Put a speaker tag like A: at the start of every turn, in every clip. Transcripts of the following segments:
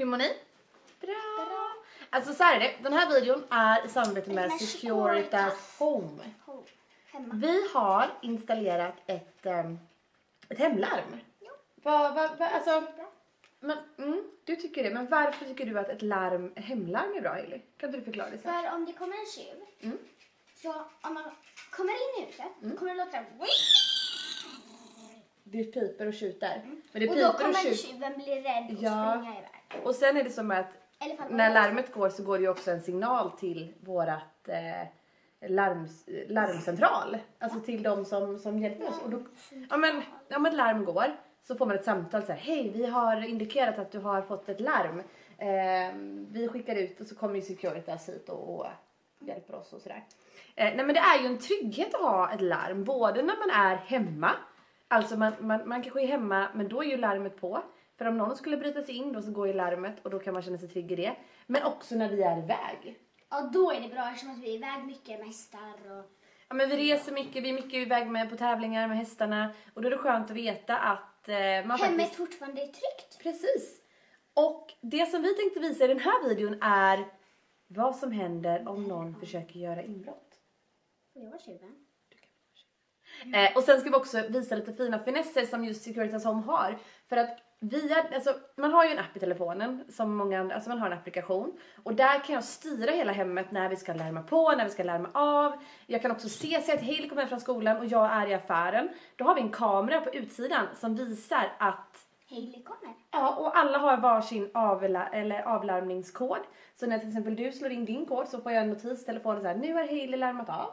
A: mår ni? Bra. Alltså så här är det. Den här videon är i samarbete med Securitas Home. Vi har installerat ett hemlarm. Alltså, men, du tycker det. Men varför tycker du att ett hemlarm är bra, Hailey? Kan du förklara det?
B: För om det kommer en tjuv, så om man kommer in i huset, kommer det låta
A: det piper och tjuter. Men det
B: och då kommer tjuven bli rädd och springa iväg.
A: Och sen är det som att när larmet går så går det ju också en signal till vårat larmcentral. Alltså till de som hjälper oss. Och då, om ett larm går så får man ett samtal så här: hej, vi har indikerat att du har fått ett larm. Vi skickar ut och så kommer ju Securitas hit och hjälper oss och sådär. Nej, men det är ju en trygghet att ha ett larm. Både när man är hemma. Alltså man kanske är hemma, men då är ju larmet på. För om någon skulle bryta sig in då så går ju larmet och då kan man känna sig trygg i det. Men också när vi är iväg.
B: Ja, då är det bra eftersom att vi är iväg mycket med hästar och...
A: Ja, men vi reser mycket, vi är mycket iväg med på tävlingar med hästarna. Och då är det skönt att veta att man
B: hemmet fortfarande är tryggt.
A: Precis. Och det som vi tänkte visa i den här videon är vad som händer om någon försöker göra inbrott.
B: Får jag vara tjuven?
A: Och sen ska vi också visa lite fina finesser som just Securitas Home har. För att man har ju en app i telefonen som många andra, alltså man har en applikation. Och där kan jag styra hela hemmet när vi ska larma på, när vi ska larma av. Jag kan också se att Hailey kommer hem från skolan och jag är i affären. Då har vi en kamera på utsidan som visar att
B: Hailey kommer.
A: Ja, och alla har varsin avlarmningskod. Så när till exempel du slår in din kod så får jag en notis i telefonen så här: nu har Hailey larmat av.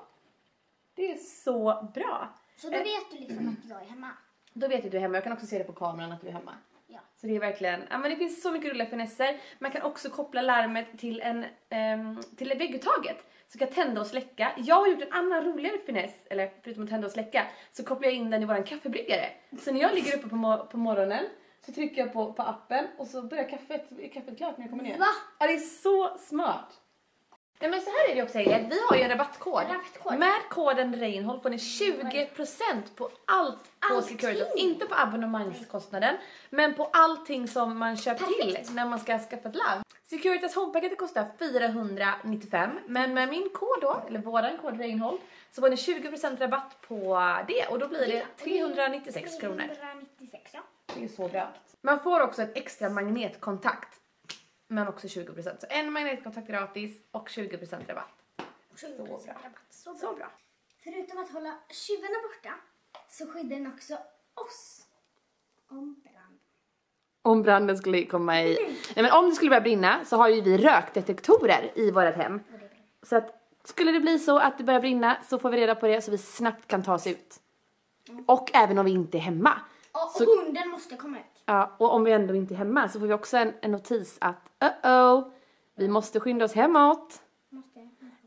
A: Det är så bra.
B: Så då vet du liksom att jag är hemma.
A: Då vet du är hemma. Jag kan också se det på kameran att du är hemma.
B: Ja.
A: Så det är verkligen... Ja, men det finns så mycket roliga finesser. Man kan också koppla larmet till till vägguttaget. Så kan tända och släcka. Jag har gjort en annan roligare finess. Eller förutom att tända och släcka. Så kopplar jag in den i våran kaffebryggare. Så när jag ligger uppe på morgonen. Så trycker jag på appen. Och så börjar kaffet klart när jag kommer ner.
B: Va?
A: Ja, det är så smart. Ja, men så här är det också, Hailey. Vi har ju en rabattkod. Med koden Reinhold får ni 20% på allt på Securitas. Inte på abonnemangskostnaden, men på allting som man köper till när man ska skaffa ett larm. Securitas Home-paketet kostar 495, men med min kod då, eller våran kod Reinhold, så får ni 20% rabatt på det. Och då blir det 396 kronor.
B: 396, ja.
A: Det är så bra. Man får också ett extra magnetkontakt. Men också 20%. Så en magnetkontakt gratis och 20% rabatt.
B: 20% rabatt.
A: Så bra.
B: Förutom att hålla tjuvarna borta så skyddar den också oss om brand.
A: Om branden skulle komma i... Nej, men om det skulle börja brinna så har ju vi rökdetektorer i vårt hem. Så att skulle det bli så att det börjar brinna så får vi reda på det så vi snabbt kan ta oss ut. Och även om vi inte är hemma.
B: Och hunden måste komma ut.
A: Ja, och om vi ändå inte är hemma så får vi också en notis att vi måste skynda oss hemåt.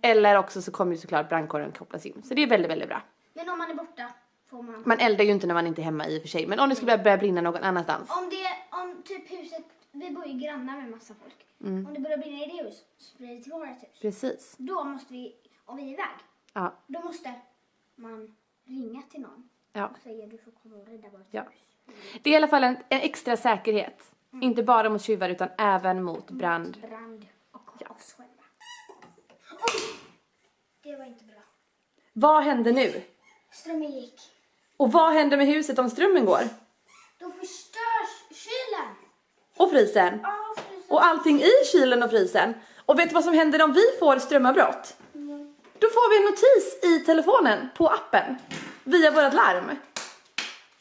A: Eller också så kommer ju såklart brandkåren kopplas in. Så det är väldigt, väldigt bra.
B: Men om man är borta får man...
A: Man eldar ju inte när man inte är hemma i och för sig. Men om det skulle börja brinna någon annanstans.
B: Om typ huset... Vi bor ju grannar med massa folk. Om det börjar brinna i det huset så blir det till vårt hus.
A: Precis.
B: Då måste vi... Om vi är iväg.
A: Ja.
B: Då måste man ringa till någon.
A: Ja.
B: Och säga du får komma och rädda vårt hus.
A: Det är i alla fall en extra säkerhet. Inte bara mot tjuvar utan även mot brand.
B: Brand och oss själva. Oj! Det var inte bra.
A: Vad händer nu?
B: Strömmen gick.
A: Och vad händer med huset om strömmen går?
B: Då förstörs kylen.
A: Och frysen. Och allting i kylen och frysen. Och vet du vad som händer om vi får strömavbrott? Då får vi en notis i telefonen på appen. Via vårt larm.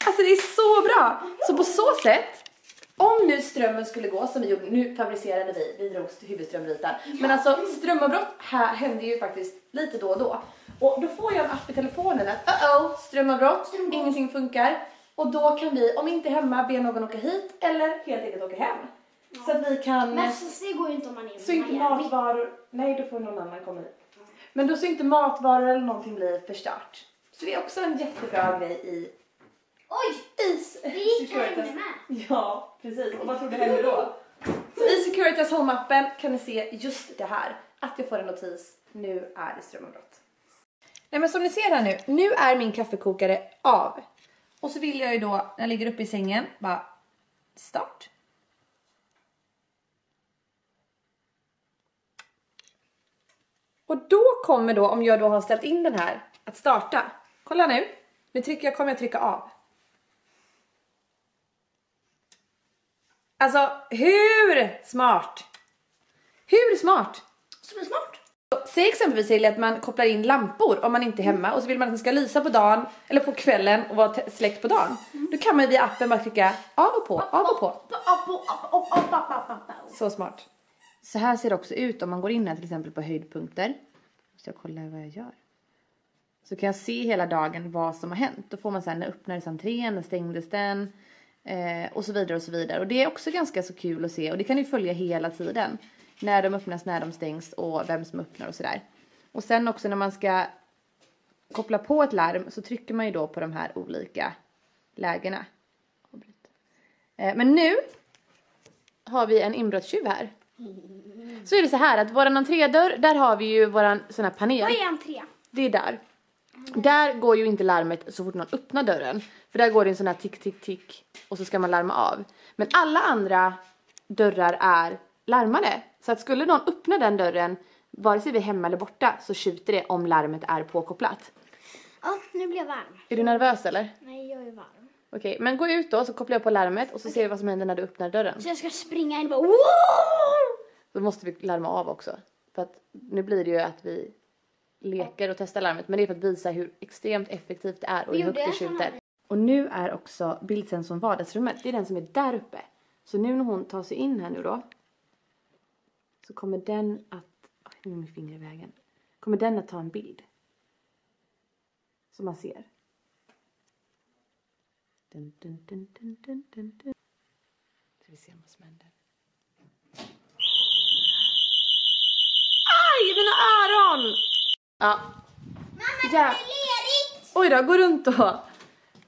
A: Alltså det är så bra. Så på så sätt, om nu strömmen skulle gå som vi gjorde, nu fabricerade vi drog huvudströmritan. Men alltså strömavbrott här händer ju faktiskt lite då och då. Och då får jag en app i telefonen att strömavbrott, ingenting funkar. Och då kan vi, om inte hemma, be någon åka hit eller helt enkelt åka hem. Så att vi kan...
B: Men det går ju inte om man är...
A: Så inte matvaror... Nej, då får någon annan komma hit. Men då så inte matvaror eller någonting blir förstört. Så det är också en jättebra grej i...
B: Oj! Det gick henne med.
A: Ja, precis. Och vad tror du händer då? Så i Securitas Home-appen kan ni se just det här. Att jag får en notis. Nu är det strömavbrott. Nej, men som ni ser här nu är min kaffekokare av. Och så vill jag ju då, när jag ligger uppe i sängen, bara start. Och då kommer då, om jag då har ställt in den här, att starta. Kolla nu. Nu kommer jag trycka av. Alltså, hur smart? Hur smart?
B: Supersmart.
A: Säg exempelvis till att man kopplar in lampor om man inte är hemma och så vill man att den ska lysa på dagen eller på kvällen och vara släckt på dagen. Då kan man via appen bara trycka av och på, av och på. Så smart. Så här ser det också ut om man går in här till exempel på höjdpunkter. Så jag kollar vad jag gör. Så kan jag se hela dagen vad som har hänt. Då får man sen när öppnades entrén, när stängdes den och så vidare och så vidare. Och det är också ganska så kul att se och det kan ju följa hela tiden. När de öppnas, när de stängs och vem som öppnar och sådär. Och sen också när man ska koppla på ett larm så trycker man ju då på de här olika lägena. Men nu har vi en inbrottstjuv här. Så är det så här att våran entrédörr, där har vi ju våran sån här panel.
B: Vad är entré?
A: Det är där. Där går ju inte larmet så fort någon öppnar dörren. För där går det en sån här tick, tick, tick. Och så ska man larma av. Men alla andra dörrar är larmade. Så att skulle någon öppna den dörren, vare sig vi är hemma eller borta, så tjuter det om larmet är påkopplat.
B: Ja, nu blir jag varm.
A: Är du nervös eller?
B: Nej, jag är varm.
A: Okej, men gå ut då så kopplar jag på larmet och så ser vi vad som händer när du öppnar dörren.
B: Så jag ska springa in och bara wow!
A: Då måste vi larma av också. För att nu blir det ju att vi leker och testar larmet. Men det är för att visa hur extremt effektivt det är och hur högt det tjuter. Och nu är också bildsensorn vardagsrummet. Det är den som är där uppe. Så nu när hon tar sig in här nu då. Så kommer den att... Nu är min finger i vägen. Kommer den att ta en bild. Som man ser. Dun, dun, dun, dun, dun, dun, dun. Ska vi se vad som händer. Aj, mina öron! Ja.
B: Mamma,
A: Ja.
B: det är ledigt!
A: Oj då, gå runt då.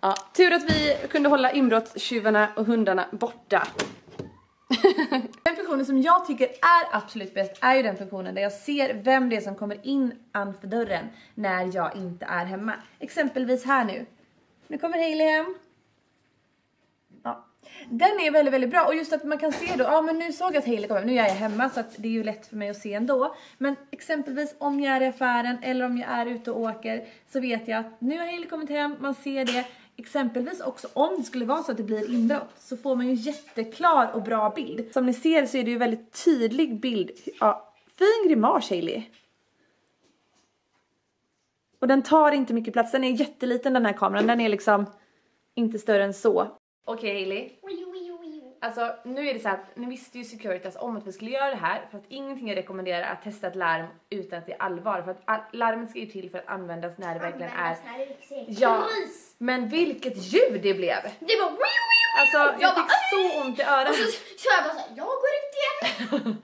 A: Ja, tur att vi kunde hålla inbrottstjuvarna och hundarna borta. Den funktionen som jag tycker är absolut bäst är ju den funktionen där jag ser vem det är som kommer in framför dörren när jag inte är hemma. Exempelvis här nu. Nu kommer Hailey hem. Ja. Den är väldigt, väldigt bra. Och just att man kan se då, ja men nu såg jag att Hailey kom hem. Nu är jag hemma så att det är ju lätt för mig att se ändå. Men exempelvis om jag är i affären eller om jag är ute och åker så vet jag att nu har Hailey kommit hem. Man ser det. Exempelvis också om det skulle vara så att det blir inbrott så får man ju jätteklar och bra bild. Som ni ser så är det ju väldigt tydlig bild. Ja, fin grimas Hailey. Och den tar inte mycket plats. Den är jätteliten den här kameran. Den är liksom inte större än så. Okej Hailey. Alltså nu är det så att nu visste ju Securitas om att vi skulle göra det här. För att ingenting är rekommenderat att testa ett larm utan att det är allvar. För att larmet ska ju till för att användas när det verkligen är. Ja, men vilket ljud det blev.
B: Det var
A: Alltså jag fick så ont i örat.
B: Och så jag bara såhär, jag går ut igen.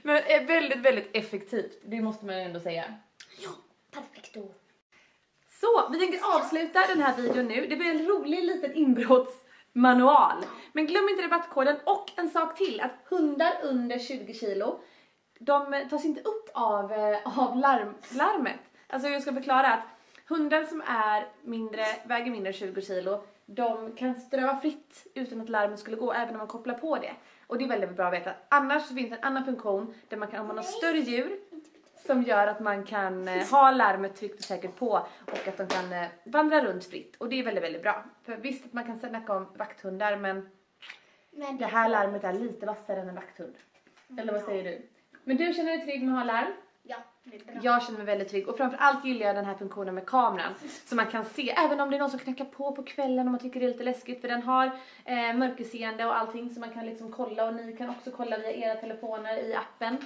A: Men är väldigt, väldigt effektivt. Det måste man ju ändå säga.
B: Ja, perfekt då.
A: Så, vi tänker avsluta den här videon nu. Det blir en rolig liten inbrottsmanual. Men glöm inte rabattkoden och en sak till. Att hundar under 20 kilo, de tas inte upp av larmet. Alltså jag ska förklara att hundar som är väger mindre än 20 kilo, de kan ströva fritt utan att larmet skulle gå även om man kopplar på det. Och det är väldigt bra att veta. Annars så finns det en annan funktion där man kan, om man har större djur, som gör att man kan ha larmet tryggt och säkert på och att de kan vandra runt fritt. Och det är väldigt, väldigt bra. För visst att man kan snacka om vakthundar, men det här larmet är lite vassare än en vakthund. Eller vad säger du? Men du känner dig trygg med att ha larm?
B: Ja, det är bra.
A: Jag känner mig väldigt trygg. Och framförallt gillar jag den här funktionen med kameran. Så man kan se, även om det är någon som knackar på kvällen och man tycker det är lite läskigt. För den har mörkerseende och allting så man kan liksom kolla. Och ni kan också kolla via era telefoner i appen.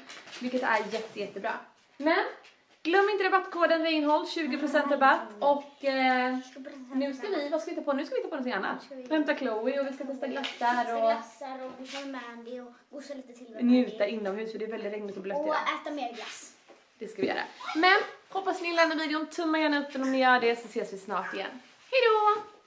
A: Vilket är jättebra. Men glöm inte rabattkoden Reinhold, 20% rabatt. Och nu ska vi, vad ska vi ta på? Nu ska vi ta på något annat. Hämta Chloe och vi ska testa glassar och
B: gosa med Mandy och gosa lite till med
A: njuta inomhus för det är väldigt regnigt och blött
B: och
A: idag.
B: äta mer glass.
A: Det ska vi göra. Men hoppas ni gillar den här videon. Tumma gärna upp den om ni gör det så ses vi snart igen. Hej då!